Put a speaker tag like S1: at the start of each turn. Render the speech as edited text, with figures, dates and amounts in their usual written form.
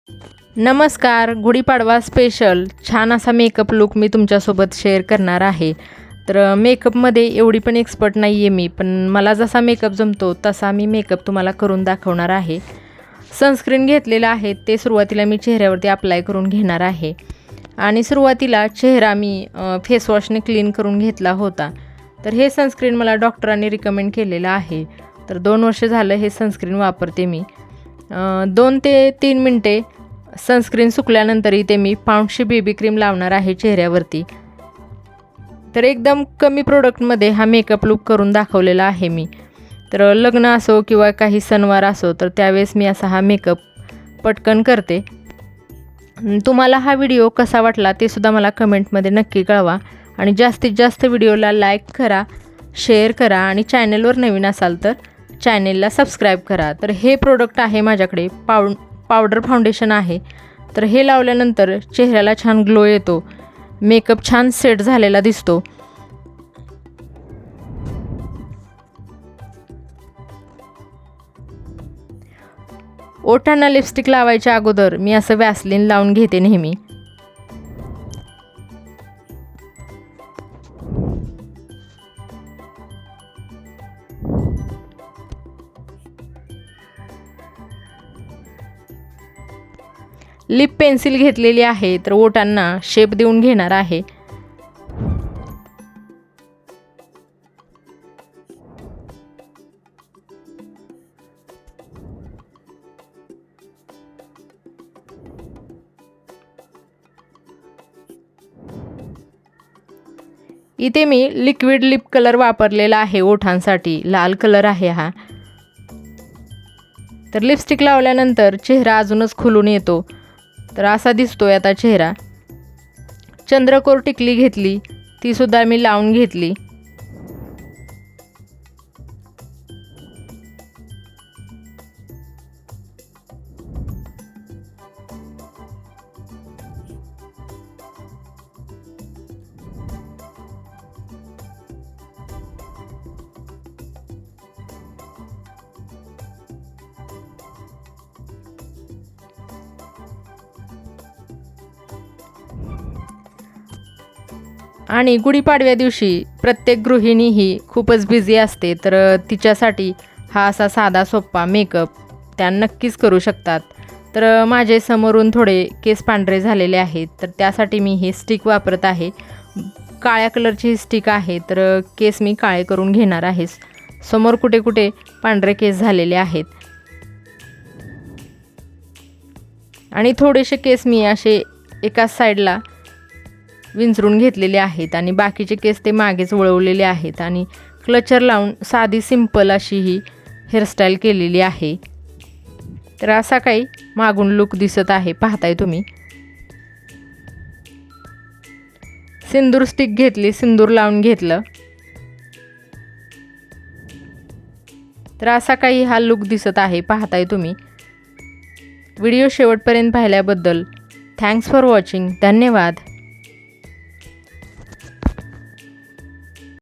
S1: नमस्कार, गुढीपाडवा स्पेशल छान असा मेकअप लूक मी तुमच्यासोबत शेअर करणार आहे. तर मेकअपमध्ये एवढी पण एक्सपर्ट नाही आहे मी, पण मला जसा मेकअप जमतो तसा मी मेकअप तुम्हाला करून दाखवणार आहे. सनस्क्रीन घेतलेलं आहे ते सुरुवातीला मी चेहऱ्यावरती अप्लाय करून घेणार आहे. आणि सुरुवातीला चेहरा मी फेसवॉशने क्लीन करून घेतला होता. तर हे सनस्क्रीन मला डॉक्टरांनी रिकमेंड केलेलं आहे. तर 2 वर्ष झालं हे सनस्क्रीन वापरते मी. 2 ते 3 मिनटे सनस्क्रीन सुकल्यानंतर इथे मी पाऊंडची बेबी क्रीम लावणार आहे चेहऱ्यावरती. तर एकदम कमी प्रोडक्टमध्ये हा मेकअप लूक करून दाखवलेला आहे मी. तर लग्न असो किंवा काही सणवार असो तर त्यावेळेस मी असा हा मेकअप पटकन करते. तुम्हाला हा व्हिडिओ कसा वाटला ते सुद्धा मला कमेंटमध्ये नक्की कळवा. आणि जास्तीत जास्त व्हिडिओला लाईक करा, शेअर करा आणि चॅनलवर नवीन असाल तर चॅनेलला सबस्क्राईब करा. तर हे प्रोडक्ट आहे माझ्याकडे पावडर फाउंडेशन आहे. तर हे लावल्यानंतर चेहऱ्याला छान ग्लो येतो, मेकअप छान सेट झालेला दिसतो. ओठांना लिपस्टिक लावायच्या अगोदर मी असं वॅसलीन लावून घेते नेहमी. लिप पेन्सिल घेतलेली आहे तर ओठांना शेप देऊन घेणार आहे. इथे मी लिक्विड लिप कलर वापरलेला आहे ओठांसाठी, लाल कलर आहे हा. तर लिपस्टिक लावल्यानंतर चेहरा अजूनच खुलून येतो. तर असा दिसतोय आता चेहरा. चंद्रकोर टिकली घेतली, ती सुद्धा मी लावून घेतली. आणि गुढीपाडव्या दिवशी प्रत्येक गृहिणी ही खूपच बिझी असते. तर तिच्यासाठी हा असा साधा सोप्पा मेकअप त्या नक्कीच करू शकतात. तर माझे समोरून थोडे केस पांढरे झालेले आहेत, तर त्यासाठी मी ही स्टिक वापरत आहे. काळ्या कलरची ही स्टिक आहे. तर केस मी काळे करून घेणार आहे. समोर कुठे कुठे पांढरे केस झालेले आहेत. आणि थोडेसे केस मी असे एकाच साईडला विंचरून घेतलेले आहेत आणि बाकीचे केस ते मागेच वळवलेले आहेत. आणि क्लचर लावून साधी सिंपल अशी ही हेअरस्टाईल केलेली आहे. तर असा काही मागून लूक दिसत आहे, पाहताय तुम्ही. सिंदूर स्टिक घेतली, सिंदूर लावून घेतलं. तर असा काही हा लूक दिसत आहे, पाहताय तुम्ही. व्हिडिओ शेवटपर्यंत पाहिल्याबद्दल थँक्स फॉर वॉचिंग. धन्यवाद.